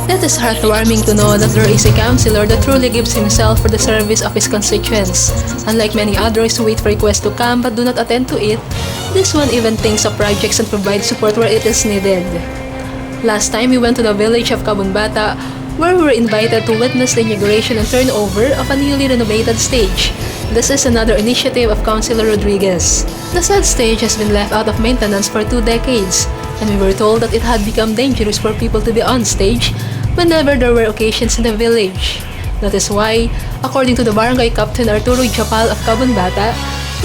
It is heartwarming to know that there is a councillor that truly gives himself for the service of his constituents. Unlike many others who wait for requests to come but do not attend to it, this one even thinks of projects and provides support where it is needed. Last time we went to the village of Kabunbata, where we were invited to witness the inauguration and turnover of a newly renovated stage. This is another initiative of Councilor Rodriguez. The said stage has been left out of maintenance for 2 decades, and we were told that it had become dangerous for people to be on stage whenever there were occasions in the village. That is why, according to the barangay captain Arturo Chapal of Kabunbata,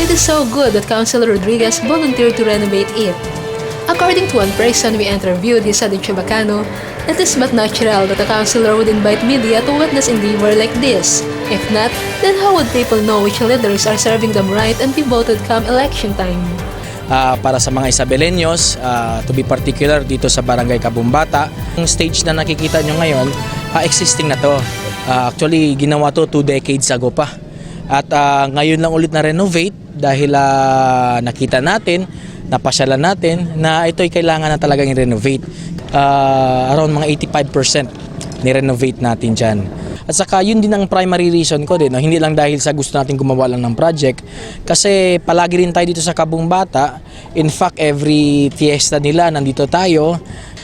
it is so good that Councilor Rodriguez volunteered to renovate it. According to one person we interviewed, he said in Chabacano, it is but natural that a councilor would invite media to witness endeavor like this. If not, then how would people know which leaders are serving them right and be voted come election time? Para sa mga Isabeleños, to be particular dito sa Barangay Kabunbata, yung stage na nakikita nyo ngayon, existing na to. Actually, ginawa to 2 decades ago pa. At ngayon lang ulit na renovate dahil nakita natin, napasyalan natin na ito'y kailangan na talagang i-renovate. Around mga 85% ni-renovate natin dyan. At saka yun din ang primary reason ko din, no? Hindi lang dahil sa gusto natin gumawa lang ng project, kasi palagi rin tayo dito sa Kabunbata. In fact, every fiesta nila nandito tayo.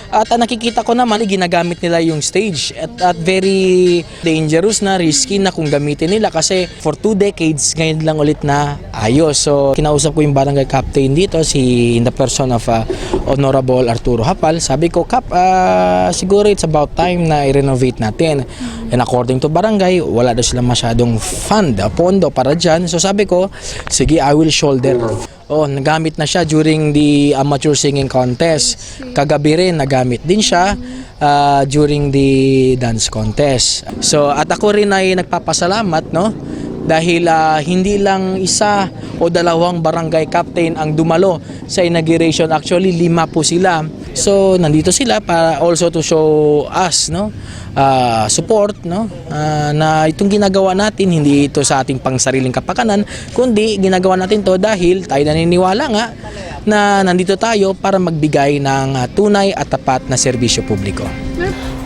At nakikita ko naman, ginagamit nila yung stage at very dangerous na, risky na kung gamitin nila kasi for 2 decades ngayon lang ulit na ayos. So kinausap ko yung barangay captain dito, in the person of Honorable Arturo Hapal. Sabi ko, Kap, siguro it's about time na i-renovate natin. And according to barangay, wala daw sila masyadong pondo para dyan. So sabi ko, sige, I will shoulder. Nagamit na siya during the amateur singing contest. Kagabi rin, nagamit din siya during the dance contest. So, at ako rin ay nagpapasalamat, no? Dahil hindi lang 1 o 2 barangay captain ang dumalo sa inauguration. Actually, 5 po sila. So, nandito sila para also to show us, no? Support, no? Na itong ginagawa natin, hindi ito sa ating pangsariling kapakanan, kundi ginagawa natin to dahil tayo naniniwala nga na nandito tayo para magbigay ng tunay at tapat na serbisyo publiko.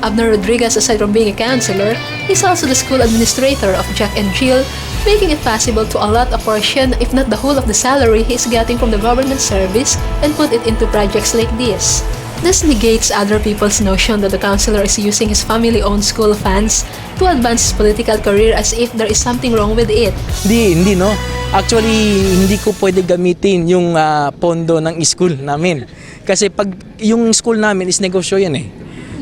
Abner Rodriguez, aside from being a councilor, is also the school administrator of Jack and Jill, making it possible to allot a portion, if not the whole of the salary he is getting from the government service and put it into projects like this. This negates other people's notion that the councilor is using his family-owned school funds to advance his political career as if there is something wrong with it. Hindi no. Actually, hindi ko pwede gamitin yung pondo ng school namin. Kasi pag yung school namin is negosyo yan eh.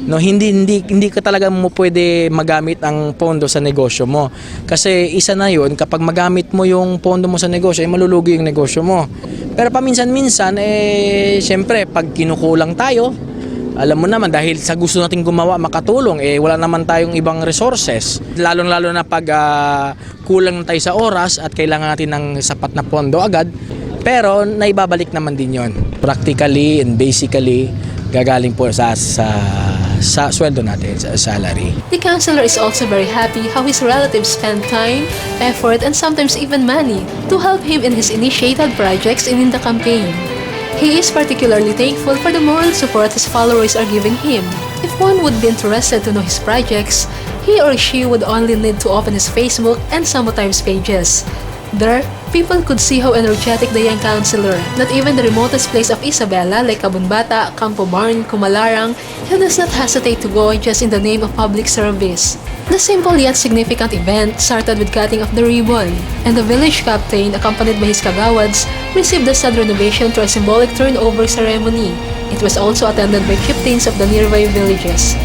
No, hindi ka talaga mo pwede magamit ang pondo sa negosyo mo. Kasi isa na yun, kapag magamit mo yung pondo mo sa negosyo, malulugi yung negosyo mo. Pero paminsan-minsan, syempre, pag kinukulang tayo, alam mo naman, dahil sa gusto nating gumawa, makatulong, wala naman tayong ibang resources. Lalo na pag kulang tayo sa oras at kailangan natin ng sapat na pondo agad. Pero naibabalik naman din yon. Practically and basically, gagaling po sa sweldo natin, sa salary. The councilor is also very happy how his relatives spend time, effort, and sometimes even money to help him in his initiated projects and in the campaign. He is particularly thankful for the moral support his followers are giving him. If one would be interested to know his projects, he or she would only need to open his Facebook and Sometimes pages. There, people could see how energetic the young councilor, not even the remotest place of Isabela like Kabunbata, Campo Barn, Kumalarang, he does not hesitate to go just in the name of public service. The simple yet significant event started with cutting of the ribbon, and the village captain, accompanied by his kagawads, received the said renovation through a symbolic turnover ceremony. It was also attended by chieftains of the nearby villages.